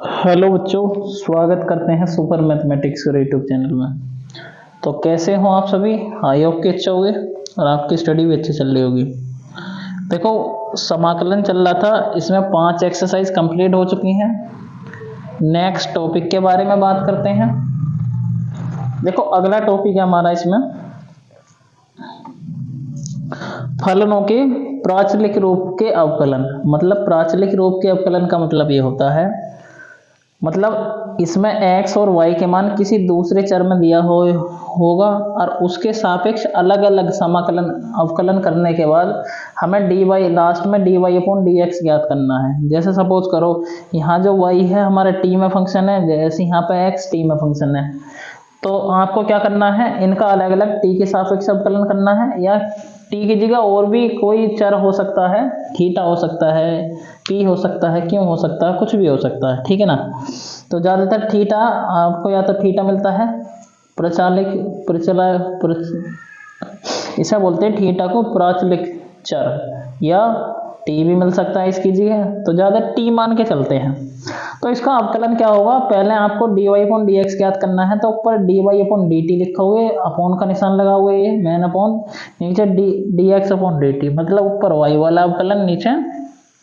Hello बच्चों, स्वागत करते हैं सुपर मैथमेटिक्स के यूट्यूब चैनल में। तो कैसे हो आप सभी? आई होप कि अच्छे होगे और आपकी स्टडी भी अच्छी चल रही होगी। देखो, समाकलन चल रहा था, इसमें 5 एक्सरसाइज कंप्लीट हो चुकी हैं। नेक्स्ट टॉपिक के बारे में बात करते हैं। देखो, अगला टॉपिक है हमारा इसमें फलनों के प्राचलिक रूप के अवकलन। मतलब प्राचलिक रूप के अवकलन का मतलब ये होता है, मतलब इसमें x और y के मान किसी दूसरे चर में दिया होगा और उसके सापेक्ष अलग अलग समाकलन अवकलन करने के बाद हमें dy लास्ट में dy अपॉन dx ज्ञात करना है। जैसे सपोज करो, यहाँ जो y है हमारा t में फंक्शन है, जैसे यहाँ पे x t में फंक्शन है, तो आपको क्या करना है, इनका अलग अलग t के सापेक्ष अवकलन करना है। या t की जगह और भी कोई चर हो सकता है, थीटा हो सकता है, p हो सकता है, क्यों हो सकता है, कुछ भी हो सकता है, ठीक है ना। तो ज़्यादातर थीटा आपको या तो थीटा मिलता है इसे बोलते हैं थीटा को प्राचलिक चर, या टी भी मिल सकता है इसकी जगह, तो ज़्यादा टी मान के चलते हैं। तो इसका अवकलन क्या होगा, पहले आपको dy अपॉन dx ज्ञात करना है, तो ऊपर dy अपॉन dt लिखोगे, अपॉन का निशान लगाओगे, ये मेन अपॉन, नीचे dx अपॉन dt, मतलब ऊपर y वाला अवकलन, नीचे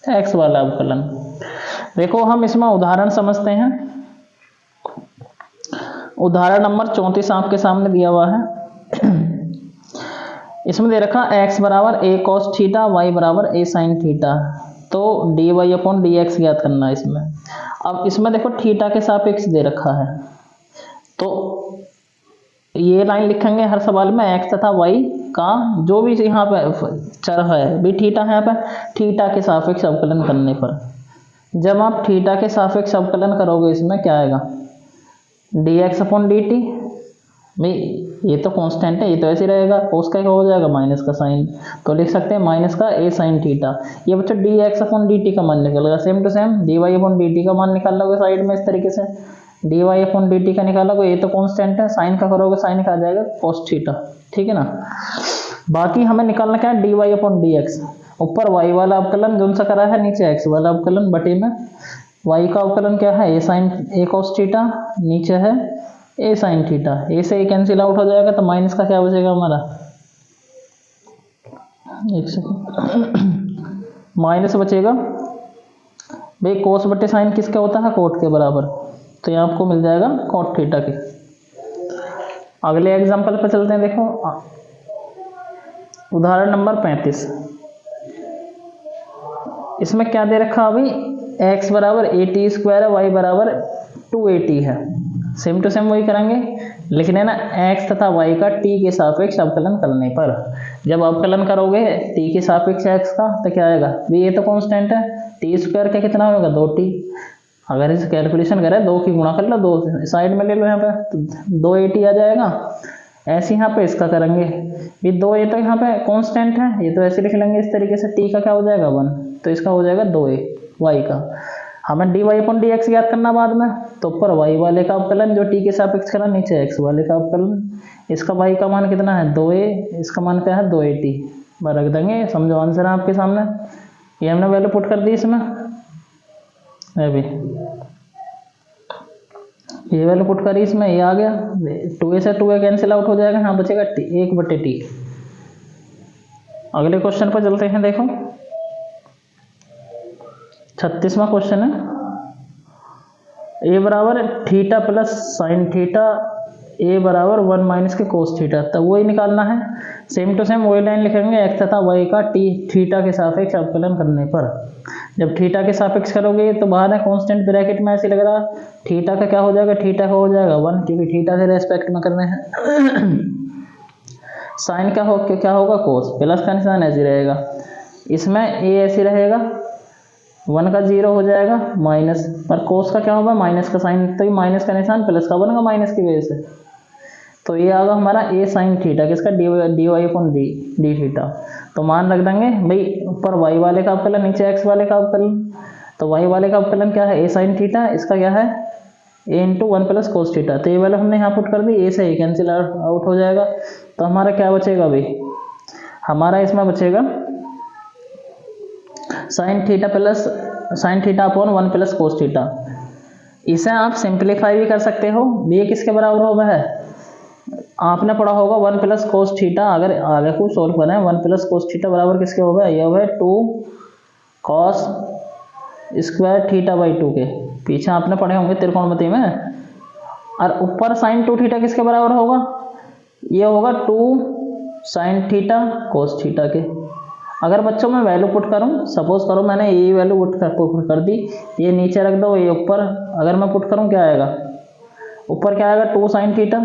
x वाला अवकलन। देखो, हम इसमें उदाहरण समझते हैं। उदाहरण नंबर 34 आपके सामने दिया हुआ है। इसमें दे रखा x बराबर a cos थीटा, y बराबर a sin थीटा, तो dy अपॉन dx ज्ञात करना है इसमें। अब इसमें देखो थीटा के सापेक्ष दे रखा है, तो ये लाइन लिखेंगे हर सवाल में, x तथा y का जो भी यहाँ पे चर है भी थीटा है, यहाँ पे थीटा के सापेक्ष अवकलन करने पर जब आप थीटा के सापेक्ष अवकलन करोगे, इसमें क्या आएगा, dx अपॉन dt, भाई ये तो कांस्टेंट है, ये तो ऐसे रहेगा, कोस का क्या हो जाएगा, माइनस का साइन, तो लिख सकते हैं माइनस का a sin थीटा। ये बच्चों dx अपॉन dt का मान निकलेगा, same to same dy upon dt का मान निकाल लोगे साइड में इस तरीके से, dy अपॉन dt का निकालोगे, ये तो कांस्टेंट है, साइन का करोगे साइन का आ जाएगा cos थीटा, ठीक है ना। बाकी हमें निकालना क्या है, dy अपॉन dx, ऊपर y वाला अवकलन जो सा करा है, नीचे x वाला अवकलन, बटे में y का अवकलन क्या है, a cos थीटा, नीचे है a sin थीटा, a से a कैंसिल आउट हो जाएगा, तो माइनस का क्या बचेगा हमारा, एक सेकंड, माइनस बचेगा भाई, कोस बटे साइन किसका होता है, कोट के बराबर, तो ये आपको मिल जाएगा कोट थीटा के। अगले एग्जांपल पर चलते हैं। देखो, उदाहरण नंबर 35, इसमें क्या दे रखा अभी, x बराबर at स्क्वायर है, y बराबर 2at है, सेम टू सेम वही करेंगे, लिखने ना x तथा y का t के सापेक्ष अवकलन करने पर, जब अवकलन करोगे t के सापेक्ष x का, तो क्या आएगा, भी ये तो कांस्टेंट है, t स्क्वायर का कितना होगा, 2t, अगर इसे कैलकुलेशन करें 2 की गुणा कर लो, 2 साइड में ले लो, यहाँ पे तो 2at आ जाएगा। ऐसे यहाँ पे इसका करेंगे भी 2, ये तो यहाँ पे कांस्टेंट है, ये तो ऐसे लिख लेंगे इस तरीके से, t का क्या हो जाएगा 1, तो इसका हो जाएगा 2a, y का हमें dy अपॉन dx याद करना बाद में, तो ऊपर y वाले का अवकलन जो t के सापेक्ष करा, नीचे x वाले का अवकलन, इसका y का मान कितना है 2a, इसका मान क्या है 2at, रख देंगे, समझो आंसर है आपके सामने, ये हमने वैल्यू पुट कर दी इसमें, अभी ये वैल्यू पुट करी इसमें, ये आ गया, 2a से 2a कैंसिल आउट हो जाएगा, यहाँ बचेगा 1/t। अगले क्वेश्चन पर चलते हैं। देखो, 36वां क्वेश्चन है, a बराबर theta plus sine theta, a बराबर 1 माइनस के कोस थीटा, तब वही निकालना है, सेम टू सेम वही लाइन लिखेंगे, x तथा y का थीटा के सापेक्ष अवकलन करने पर, जब थीटा के सापेक्ष करोगे तो बाहर है कांस्टेंट ब्रैकेट में ऐसे लग रहा, थीटा का क्या हो जाएगा, थीटा का हो जाएगा 1, क्योंकि थीटा के रेस्पेक्ट में करने हैं। साइन का क्या होगा, कोस, प्लस का निशान ऐसे रहेगा, इसमें a ऐसे रहेगा, 1 का 0 हो जाएगा, माइनस, पर कोस का क्या होगा, माइनस का साइन, तो ये माइनस का निशान प्लस का बनेगा माइनस की वजह से, तो ये आगा हमारा a sin थीटा, किसका, dy अपॉन डी थीटा, तो मान रख देंगे भाई, ऊपर y वाले का अवकलन, नीचे x वाले का अवकलन, तो y वाले का अवकलन क्या है, a sin थीटा, इसका क्या है a into 1 plus cos theta, तो ये वाला हमने यहाँ पुट कर दी, a से a कैंसिल आउट हो जाएगा, तो हमारा क्या बचेगा भाई, हमारा इसमें बचेगा sine theta upon 1 plus cos theta, इसे आप सिंप्लीफाई भी कर सकते हो। ये किसके बराबर होगा है, आपने पढ़ा होगा 1 प्लस कोस थीटा, अगर आगे को सोल्व करें 1 प्लस कोस थीटा बराबर किसके होगा, ये होगा 2 कॉस स्क्वायर थीटा बाई 2 के, पीछे आपने पढ़े होंगे त्रिकोणमिति में। और ऊपर साइन 2 थीटा किसके बराबर होगा, ये होगा 2 साइन थीटा कोस थीटा के। अगर बच्चों मैं वैल्यू पुट करूं, सपोज करो मैंने ये वैल्यू पुट कर दी, ये नीचे रख दो, ये ऊपर, अगर मैं पुट करूं क्या आएगा, ऊपर क्या आएगा 2 साइन थीटा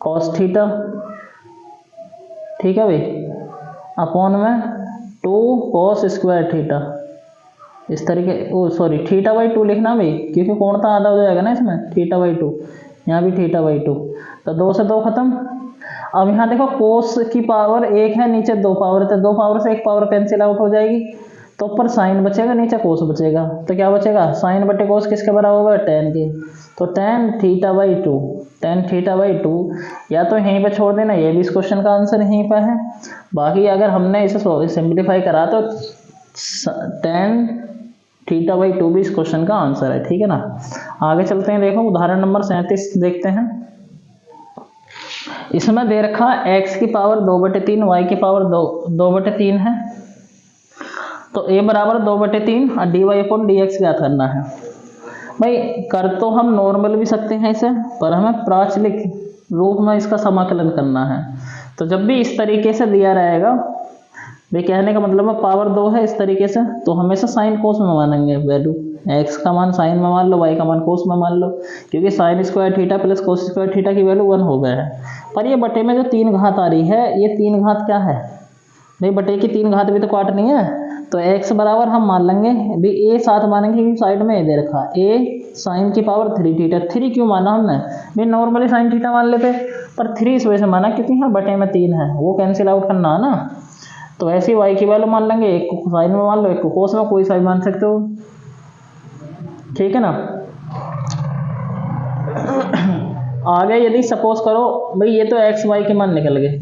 कॉस थीटा, ठीक है भाई, अपॉन में 2 कॉस स्क्वायर थीटा, इस तरीके, ओ सॉरी थीटा बाई 2 लिखना भाई, क्योंकि कोण तो आधा हो जाएगा ना इसमें, थीटा बाई 2, यहाँ भी थीटा बाई 2, तो 2 से 2 खत्म। अब यहाँ देखो कोस की पावर 1 है, नीचे 2 पावर, तो 2 पावर से 1 पावर कैंसिल आउट हो जाएगी, तो ऊपर साइन बचेगा, नीचे कोस बचेगा, तो क्या बचेगा, साइन बटे कोस किसके बराबर होगा, tan के, तो tan theta by 2, tan theta by 2, या तो यहीं पे छोड़ देना, ये भी इस क्वेश्चन का आंसर यहीं पे है। बाकी अगर हमने इसे सिंप्लीफाई करा तो tan थीटा बाई 2 भी इस क्वेश्चन का आंसर है, ठीक है ना। आगे चलते हैं, देखो उदाहरण नंबर 37 देखते हैं। इसमें दे रखा x की पावर 2/3, y की पावर 2/3 है, तो a बराबर 2/3 और dy/dx ज्ञात करना है। भाई कर तो हम नॉर्मल भी सकते हैं इसे, पर हमें प्राचलिक रूप में इसका समाकलन करना है। तो जब भी इस तरीके से दिया रहेगा, भाई कहने का मतलब है पावर 2 है इस तरीके से, तो हमेशा साइन कोस में मानेंगे वैल्यू, x का मान साइन में मान लो, y का मान कोस में मान लो, क्योंकि sign square theta plus cos square theta की वैल्यू 1 हो गया है। पर ये बटे में जो 3 घात आ रही है, ये 3 घात क्या है भाई, बटे की 3 घात भी तो काटनी है, तो x बराबर हम मान लेंगे भी a साथ मानेंगे, क्योंकि साइड में a दे रखा, a साइन की पावर 3 थीटा, 3 क्यों माना हमने भाई, नॉर्मली साइन थीटा मान लेते, पर 3 इस वजह से माना क्योंकि यहाँ बटे में 3 है, वो कैंसिल आउट करना है ना, तो ऐसी y की वैल्यू मान लेंगे, एक को साइन में मान लो, एक को कोस में, कोई साइन मान सकते हो, ठीक है ना। आगे यदि सपोज करो भाई ये तो x y के मान निकल गए,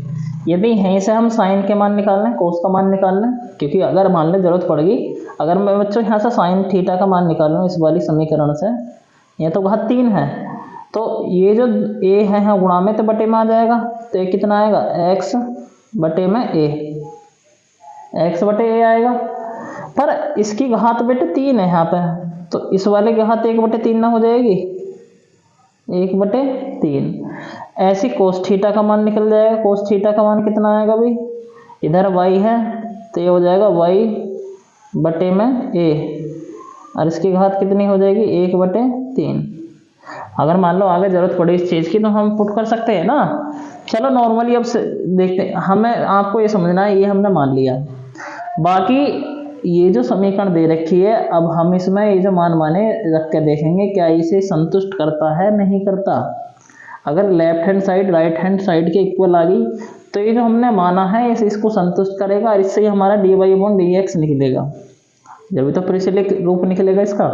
यदि यहीं से हम साइन के मान निकाल लें, कोस का मान निकाल लें, क्योंकि अगर मान लें जरूरत पड़ेगी, अगर मैं बच्चों यहाँ से साइन थीटा का मान निकाल लूँ इस वाली समीकरण से, ये तो घात 3 है, तो ये जो a है यहाँ गुणा में तो बटे में आ जाएगा, तो ये कितना आएगा, x बटे में a, x बटे a आएगा, पर इसकी घात बटे 3 है यहाँ पे, तो इस वाले की घात 1/3 ना हो जाएगी, 1/3, ऐसी कोस थीटा का मान निकल जाएगा। कोस थीटा का मान कितना आएगा भाई, इधर y है तो ये हो जाएगा y बटे में a, और इसकी घात कितनी हो जाएगी, 1/3। अगर मान लो आगे जरूरत पड़े इस चीज़ की तो हम पुट कर सकते हैं ना। चलो नॉर्मली अब देखते हैं, हमें आपको ये समझना है, ये हमने मान लिया, बाकी ये जो समीकरण दे रखी है, अब हम इसमें ये जो मान माने रख के देखेंगे क्या इसे संतुष्ट करता है नहीं करता। अगर left hand side right hand side के इक्वल आ गई तो ये जो हमने माना है इसे इसको संतुष्ट करेगा, और इससे ही हमारा dy/dx निकलेगा, जब तो परिचलित रूप निकलेगा इसका।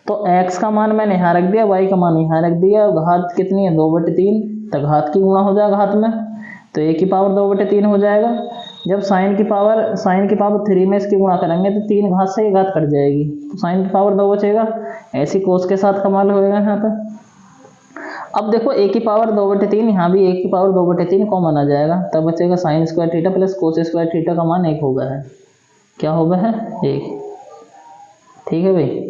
तो x का मान मैंने यहाँ रख दिया, y का मान यहाँ रख दिया, घात कितनी है 2/3, तो घात की गुणा हो जाएगा घात में, तो a की पावर 2/3 हो जाएगा। जब साइन की पावर 3 में इसकी गुणा करेंगे तो 3 घात से ये घात कट जाएगी, तो साइन की पावर 2 बचेगा, ऐसी कोस के साथ कमाल होएगा यहाँ पे। अब देखो a की पावर 2/3, यहाँ भी a की पावर 2/3 कॉमन आ जाएगा, तब बचेगा sign square theta plus cos square theta का मान 1 हो गया है, क्या हो गया है 1, ठीक है भाई।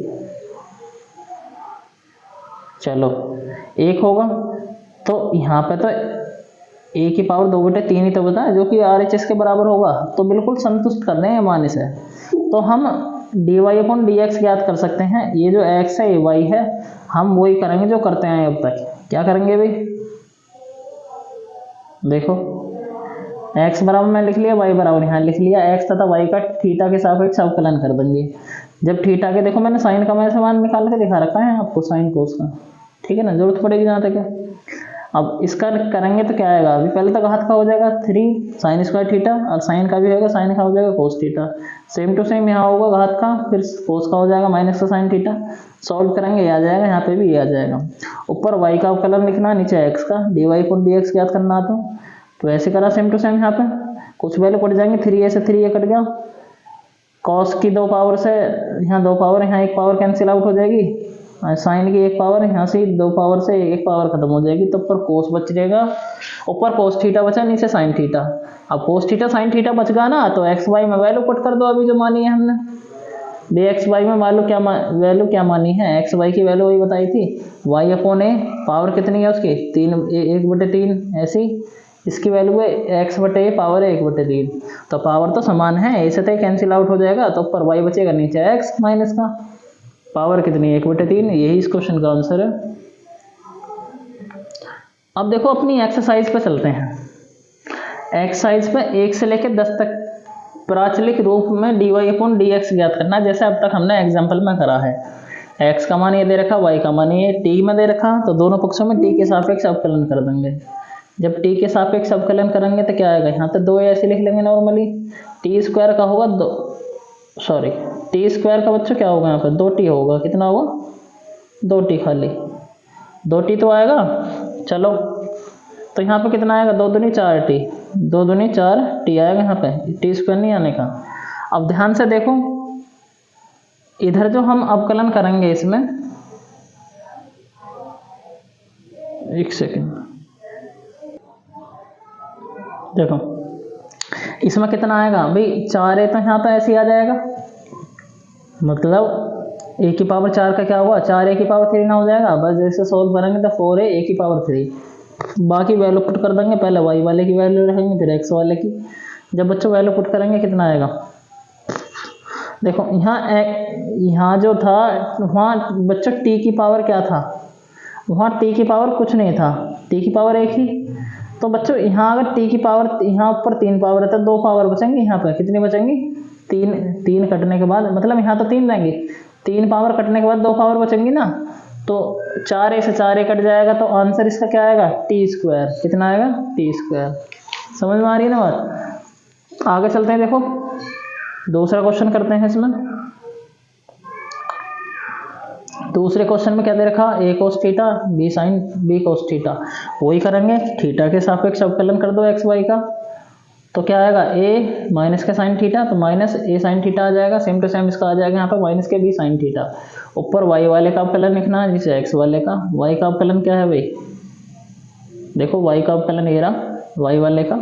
चलो 1 होगा, तो यहाँ पे तो a की पावर 2/3 ही तो बता है, जो कि RHS के बराबर होगा, तो बिल्कुल संतुष्ट कर रहे हैं मान इसे। तो हम dy/dx ज्ञात कर सकते हैं, ये जो x है ये y है, हम वही करेंगे जो करते हैं अब तक। क्या करेंगे भाई, देखो x बराबर में लिख लिया, y बराबर यहाँ लिख लिया, x तथा y का थीटा के सापेक्ष अवकलन कर देंगे। जब थीटा के देखो मैंने साइन का मान निकाल के दिखा रखा है आपको, साइन कोस का, ठीक है ना, जरूरत पड़ेगी जहाँ तक है। अब इसका करेंगे तो क्या आएगा, अभी पहले तो घात का हो जाएगा 3 साइन स्क्वायर थीटा, और साइन का भी होगा, साइन का हो जाएगा cos theta, same to same यहाँ होगा घात का, फिर कोस का हो जाएगा माइनस का साइन थीटा, सॉल्व करेंगे ये आ जाएगा, यहाँ पे भी ये आ जाएगा। ऊपर y का अवकलन लिखना, नीचे x का dy/dx ज्ञात करना, तो ऐसे करा सेम टू सेम, यहाँ पे कुछ वैल्यू कट जाएंगे, 3a से 3a कट गया, कॉस की 2 पावर से यहाँ 2 पावर, यहाँ 1 पावर कैंसिल आउट हो जाएगी, साइन की 1 पावर, यहाँ से 2 पावर से 1 पावर खत्म हो जाएगी, तो ऊपर कोस बच जाएगा, ऊपर कोस थीटा बचा, नीचे साइन थीटा। अब कोस थीटा साइन थीटा बच गया ना, तो एक्स वाई में वैल्यू पुट कर दो अभी जो मानी है हमने। बी एक्स वाई में वैल्यू क्या मानी है, एक्स वाई की वैल्यू वही बताई थी, वाई अपॉन ए, पावर कितनी है उसकी 3, 1/3 ऐसी, इसकी वैल्यू है एक्स बटे ए पावर है 1/3, तो पावर तो समान है, ऐसे तो कैंसिल आउट हो जाएगा, तो ऊपर वाई बचेगा, नीचे एक्स माइनस का, पावर कितनी 1/3, यही इस क्वेश्चन का आंसर है। अब देखो अपनी एक्सरसाइज पे चलते हैं। एक्सरसाइज पे 1 से लेकर 10 तक प्राचलिक रूप में dy अपॉन dx ज्ञात करना, जैसे अब तक हमने एग्जाम्पल में करा है। x का मान ये दे रखा, y का मान ये t में दे रखा, तो दोनों पक्षों में t के सापेक्ष अवकलन कर देंगे। जब t के सापेक्ष अवकलन करेंगे तो क्या आएगा, यहाँ तो 2 ऐसे लिख लेंगे नॉर्मली, टी स्क्वायर का होगा टी स्क्वायर का बच्चों क्या होगा, यहाँ पर 2t होगा, कितना होगा 2t, खाली 2t तो आएगा। चलो तो यहाँ पे कितना आएगा, 2 दूनी 4t, 2 दूनी 4t आएगा, यहाँ पे टी स्क्वायर नहीं आने का। अब ध्यान से देखो, इधर जो हम अवकलन करेंगे इसमें, एक सेकेंड देखो, इसमें कितना आएगा भाई, 4 है तो यहाँ पे ऐसे ही आ जाएगा, मतलब a की पावर 4 का क्या हुआ, 4 a की पावर 3 ना हो जाएगा। बस जैसे सोल्व करेंगे तो 4 है a की पावर 3, बाकी वैल्यू पुट कर देंगे, पहले y वाले की वैल्यू रखेंगे फिर x वाले की। जब बच्चों वैल्यू पुट करेंगे कितना आएगा, देखो यहाँ जो था वहाँ बच्चों t की पावर क्या था, वहाँ t की पावर कुछ नहीं था, t की पावर 1 ही, तो बच्चों यहाँ अगर t की पावर, यहाँ ऊपर 3 पावर है तो 2 पावर बचेंगी, यहाँ पर कितनी बचेंगी 3 कटने के बाद, मतलब यहाँ तो 3 रहेंगी, 3 पावर कटने के बाद 2 पावर बचेंगी ना, तो 4a से 4a कट जाएगा, तो आंसर इसका क्या आएगा टी स्क्वायर, कितना आएगा टी स्क्वायर। समझ में आ रही है ना बात। आगे चलते हैं, देखो दूसरा क्वेश्चन करते हैं। इसमें दूसरे क्वेश्चन में क्या दे रखा, a cos theta b sin b cos theta, वही करेंगे, थीटा के सापेक्ष अवकलन कर दो एक्स वाई का, तो क्या आएगा a माइनस का साइन थीटा, तो माइनस a साइन थीटा आ जाएगा, सेम टू सेम इसका आ जाएगा यहाँ पर माइनस के b साइन थीटा। ऊपर y वाले का अवकलन लिखना है, नीचे x वाले का। y का अवकलन क्या है भाई, देखो y का अवकलन ये रहा, y वाले का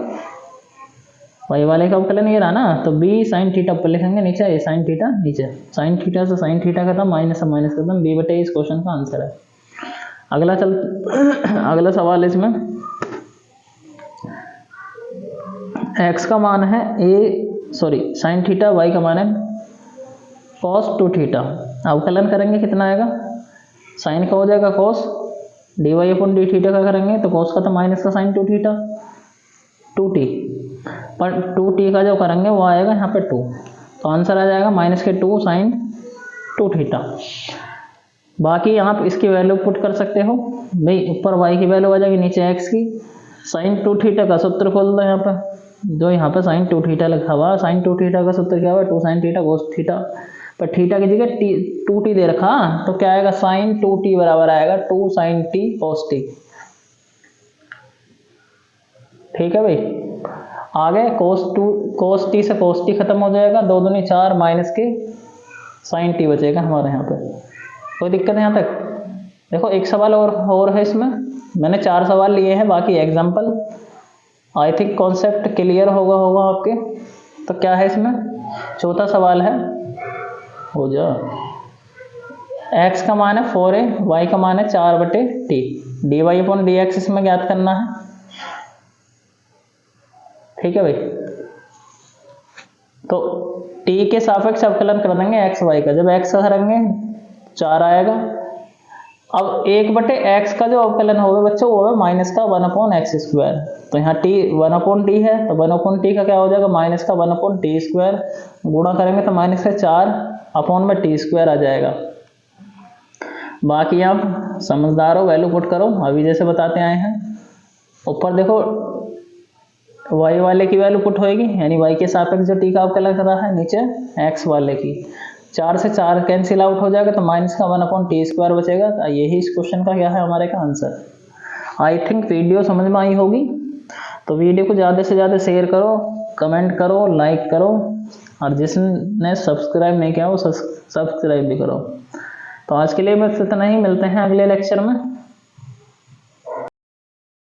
अवकलन ये रहा ना, तो b साइन थीटा ऊपर लिखेंगे, नीचे a साइन थीटा, नीचे साइन थीटा से साइन थीटा खत्म, माइनस से माइनस खत्म, b बटे इस क्वेश्चन का आंसर है। अगला सवाल इसमें x का मान है साइन थीटा, y का मान है cos 2 थीटा। अवकलन करेंगे कितना आएगा, साइन का हो जाएगा cos, dy upon D theta का करेंगे तो cos का तो माइनस का साइन 2 थीटा, 2t, पर 2t का जो करेंगे वो आएगा यहाँ पे 2, तो आंसर आ जाएगा माइनस के 2 साइन 2 थीटा। बाकी आप इसकी वैल्यू पुट कर सकते हो भाई, ऊपर y की वैल्यू आ जाएगी, नीचे x की। साइन 2 थीटा का सूत्र खोल दो यहाँ पर, जो यहाँ पर साइन 2 थीटा लिखा हुआ, साइन 2 थीटा का सूत्र क्या हुआ 2 साइन थीटा कोस थीटा, पर थीटा की जगह 2t दे रखा, तो क्या आएगा साइन 2t बराबर आएगा 2 साइन t कोस t। ठीक है भाई। आगे कोस t से कोस t खत्म हो जाएगा, 2 दूनी 4 माइनस के साइन t बचेगा हमारे यहाँ पे। कोई दिक्कत है यहाँ तक। देखो एक सवाल और है इसमें, मैंने 4 सवाल लिए हैं, बाकी example. I think concept clear होगा आपके। तो क्या है इसमें, चौथा सवाल है, हो जा, x का मान है 4a, y का मान है 4/t, dy अपॉन dx इसमें ज्ञात करना है। ठीक है भाई। तो t के सापेक्ष अवकलन कर देंगे x y का, जब x का करेंगे 4 आएगा। अब 1/x का जो अवकलन होगा बच्चों वो है माइनस का 1/x²। तो यहाँ t 1/t है, तो 1/t का क्या हो जाएगा माइनस का 1/t², गुणा करेंगे तो माइनस का 4/t² आ जाएगा। बाकी आप समझदार हो, वैल्यू पुट करो अभी जैसे बताते आए हैं। ऊपर देखो y वाले की वैल्यू पुट होएगी, यानी y के सापेक्ष जो t का अवकलन कर रहा है, नीचे x वाले की। 4 से 4 कैंसिल आउट हो जाएगा, तो माइनस का 1/t² बचेगा। तो यही इस क्वेश्चन का क्या है हमारे का आंसर। आई थिंक वीडियो समझ में आई होगी। तो वीडियो को ज़्यादा से ज़्यादा शेयर करो, कमेंट करो, लाइक करो। और जिसने सब्सक्राइब नहीं किया वो सब्सक्राइब भी करो। तो आज के लिए बस इतना ही, मिलते हैं अगले लेक्चर में।